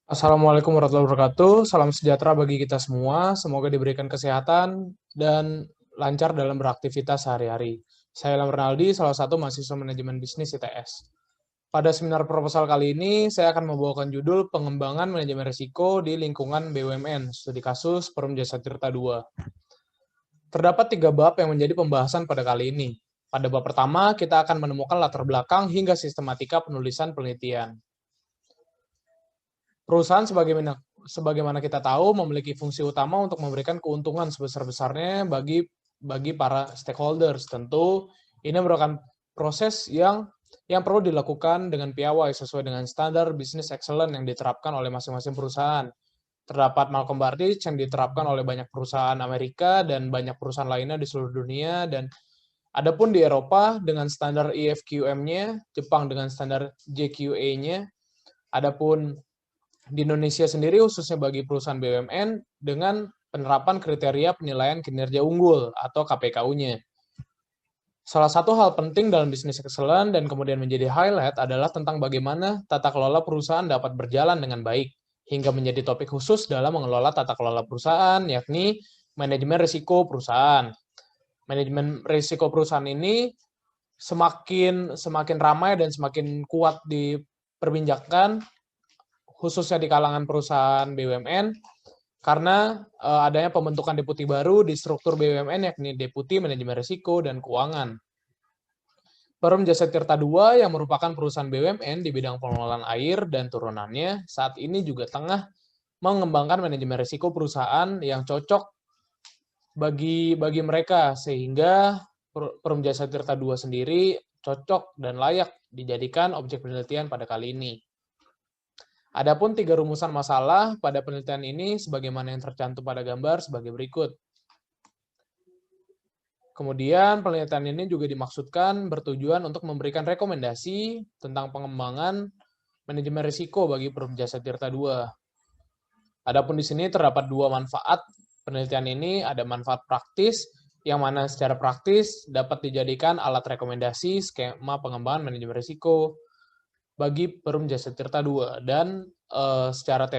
Assalamualaikum warahmatullahi wabarakatuh. Salam sejahtera bagi kita semua. Semoga diberikan kesehatan dan lancar dalam beraktivitas sehari-hari. Saya Ilham Renaldi, salah satu mahasiswa manajemen bisnis ITS. Pada seminar proposal kali ini, saya akan membawakan judul Pengembangan Manajemen Risiko di Lingkungan BUMN, studi kasus Perum Jasa Tirta II. Terdapat 3 bab yang menjadi pembahasan pada kali ini. Pada bab pertama, kita akan menemukan latar belakang hingga sistematika penulisan penelitian. Perusahaan sebagaimana kita tahu memiliki fungsi utama untuk memberikan keuntungan sebesar-besarnya bagi para stakeholders. Tentu ini merupakan proses yang perlu dilakukan dengan piawai sesuai dengan standar business excellence yang diterapkan oleh masing-masing perusahaan. Terdapat Malcolm Bardich yang diterapkan oleh banyak perusahaan Amerika dan banyak perusahaan lainnya di seluruh dunia, dan adapun di Eropa dengan standar EFQM-nya, Jepang dengan standar JQA-nya, adapun di Indonesia sendiri khususnya bagi perusahaan BUMN dengan penerapan kriteria penilaian kinerja unggul atau KPKU-nya. Salah satu hal penting dalam bisnis excellence dan kemudian menjadi highlight adalah tentang bagaimana tata kelola perusahaan dapat berjalan dengan baik, hingga menjadi topik khusus dalam mengelola tata kelola perusahaan, yakni manajemen risiko perusahaan. Manajemen risiko perusahaan ini semakin ramai dan semakin kuat diperbincangkan khususnya di kalangan perusahaan BUMN, karena adanya pembentukan deputi baru di struktur BUMN, yakni Deputi Manajemen Risiko dan Keuangan. Perum Jasa Tirta II yang merupakan perusahaan BUMN di bidang pengelolaan air dan turunannya saat ini juga tengah mengembangkan manajemen risiko perusahaan yang cocok bagi mereka, sehingga Perum Jasa Tirta II sendiri cocok dan layak dijadikan objek penelitian pada kali ini. Adapun 3 rumusan masalah pada penelitian ini sebagaimana yang tercantum pada gambar sebagai berikut. Kemudian penelitian ini juga dimaksudkan bertujuan untuk memberikan rekomendasi tentang pengembangan manajemen risiko bagi Perum Jasa Tirta II. Adapun di sini terdapat 2 manfaat penelitian ini, ada manfaat praktis yang mana secara praktis dapat dijadikan alat rekomendasi skema pengembangan manajemen risiko bagi Perum Jasa Tirta II, dan secara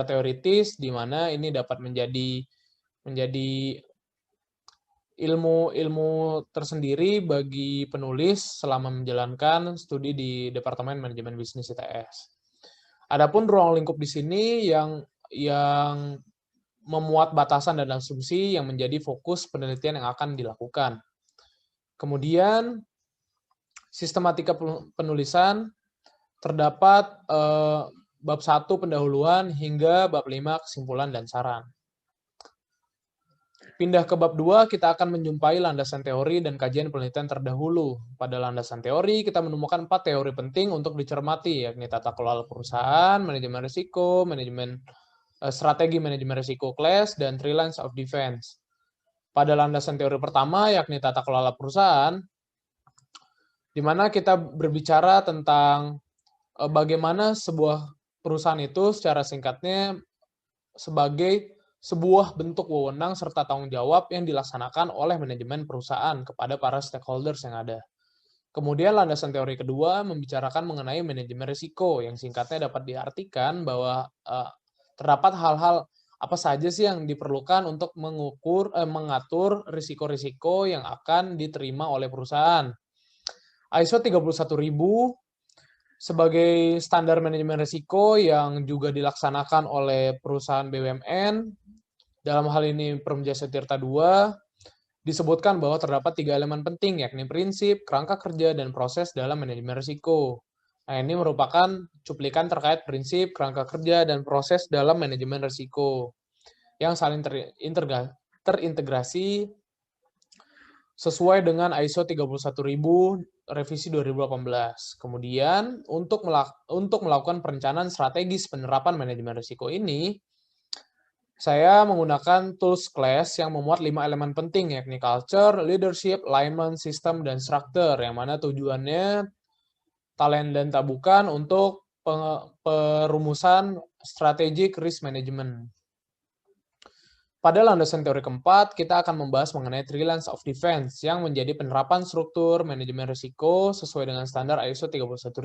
teoritis di mana ini dapat menjadi ilmu tersendiri bagi penulis selama menjalankan studi di Departemen Manajemen Bisnis ITS. Adapun ruang lingkup di sini yang memuat batasan dan asumsi yang menjadi fokus penelitian yang akan dilakukan. Kemudian sistematika penulisan terdapat bab 1 pendahuluan hingga bab 5 kesimpulan dan saran. Pindah ke bab 2, kita akan menjumpai landasan teori dan kajian penelitian terdahulu. Pada landasan teori, kita menemukan 4 teori penting untuk dicermati, yakni tata kelola perusahaan, manajemen risiko, strategi manajemen risiko class, dan 3 lines of defense. Pada landasan teori pertama, yakni tata kelola perusahaan, di mana kita berbicara tentang bagaimana sebuah perusahaan itu secara singkatnya sebagai sebuah bentuk wewenang serta tanggung jawab yang dilaksanakan oleh manajemen perusahaan kepada para stakeholders yang ada. Kemudian landasan teori kedua membicarakan mengenai manajemen risiko, yang singkatnya dapat diartikan bahwa terdapat hal-hal apa saja sih yang diperlukan untuk mengatur risiko-risiko yang akan diterima oleh perusahaan. ISO 31000 sebagai standar manajemen risiko yang juga dilaksanakan oleh perusahaan BUMN, dalam hal ini Perum Jasa Tirta II, disebutkan bahwa terdapat 3 elemen penting, yakni prinsip, kerangka kerja, dan proses dalam manajemen risiko. Nah, ini merupakan cuplikan terkait prinsip, kerangka kerja, dan proses dalam manajemen risiko yang saling terintegrasi sesuai dengan ISO 31000 revisi 2018. Kemudian, untuk melakukan perencanaan strategis penerapan manajemen risiko ini, saya menggunakan tools class yang memuat 5 elemen penting, yakni culture, leadership, alignment, system, dan structure, yang mana tujuannya talent dan tabukan untuk perumusan strategic risk management. Pada landasan teori keempat, kita akan membahas mengenai 3 lines of defense yang menjadi penerapan struktur manajemen risiko sesuai dengan standar ISO 31000.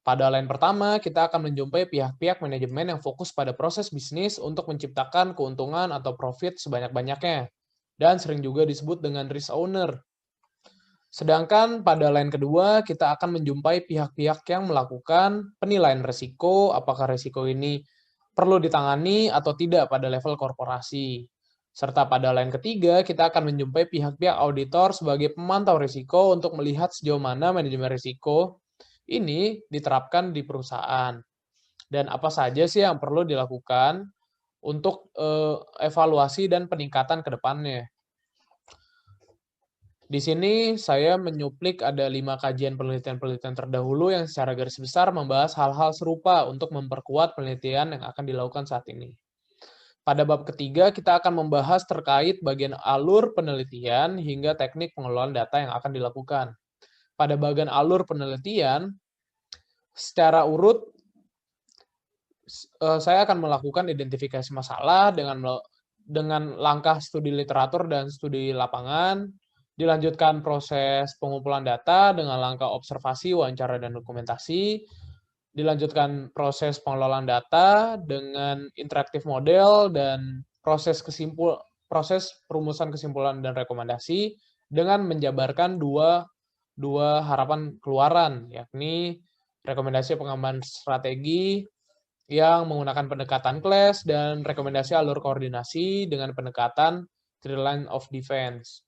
Pada line pertama, kita akan menjumpai pihak-pihak manajemen yang fokus pada proses bisnis untuk menciptakan keuntungan atau profit sebanyak-banyaknya, dan sering juga disebut dengan risk owner. Sedangkan pada line kedua, kita akan menjumpai pihak-pihak yang melakukan penilaian risiko, apakah risiko ini perlu ditangani atau tidak pada level korporasi. Serta pada line ketiga, kita akan menjumpai pihak-pihak auditor sebagai pemantau risiko untuk melihat sejauh mana manajemen risiko ini diterapkan di perusahaan. Dan apa saja sih yang perlu dilakukan untuk evaluasi dan peningkatan ke depannya. Di sini saya menyuplik ada 5 kajian penelitian-penelitian terdahulu yang secara garis besar membahas hal-hal serupa untuk memperkuat penelitian yang akan dilakukan saat ini. Pada bab ketiga, kita akan membahas terkait bagian alur penelitian hingga teknik pengelolaan data yang akan dilakukan. Pada bagian alur penelitian, secara urut, saya akan melakukan identifikasi masalah dengan langkah studi literatur dan studi lapangan, dilanjutkan proses pengumpulan data dengan langkah observasi, wawancara, dan dokumentasi, dilanjutkan proses pengelolaan data dengan interaktif model, dan proses perumusan kesimpulan dan rekomendasi dengan menjabarkan dua harapan keluaran, yakni rekomendasi pengembangan strategi yang menggunakan pendekatan class dan rekomendasi alur koordinasi dengan pendekatan three line of defense.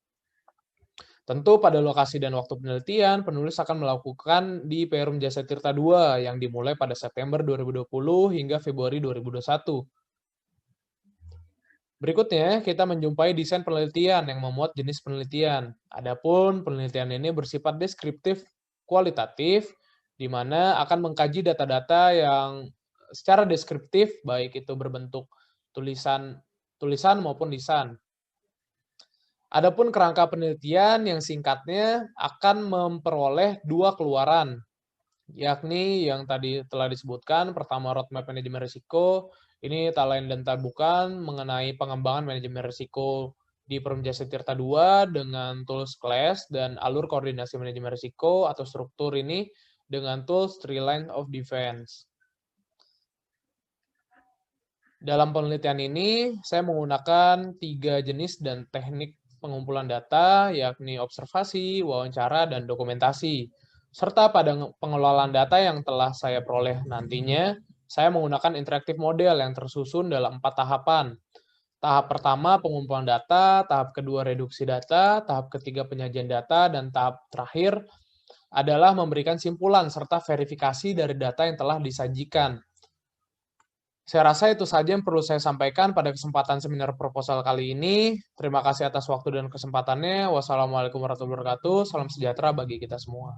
Tentu pada lokasi dan waktu penelitian, penulis akan melakukan di Perum Jasa Tirta II yang dimulai pada September 2020 hingga Februari 2021. Berikutnya, kita menjumpai desain penelitian yang memuat jenis penelitian. Adapun penelitian ini bersifat deskriptif kualitatif, di mana akan mengkaji data-data yang secara deskriptif, baik itu berbentuk tulisan maupun lisan. Adapun kerangka penelitian yang singkatnya akan memperoleh 2 keluaran, yakni yang tadi telah disebutkan, pertama roadmap manajemen risiko, ini tak lain dan tak bukan mengenai pengembangan manajemen risiko di Perum Jasa Tirta II dengan tools class dan alur koordinasi manajemen risiko atau struktur ini dengan tools three line of defense. Dalam penelitian ini, saya menggunakan 3 jenis dan teknik pengumpulan data, yakni observasi, wawancara, dan dokumentasi. Serta pada pengelolaan data yang telah saya peroleh nantinya, saya menggunakan interaktif model yang tersusun dalam 4 tahapan. Tahap pertama, pengumpulan data, tahap kedua, reduksi data, tahap ketiga, penyajian data, dan tahap terakhir adalah memberikan simpulan serta verifikasi dari data yang telah disajikan. Saya rasa itu saja yang perlu saya sampaikan pada kesempatan seminar proposal kali ini. Terima kasih atas waktu dan kesempatannya. Wassalamualaikum warahmatullahi wabarakatuh. Salam sejahtera bagi kita semua.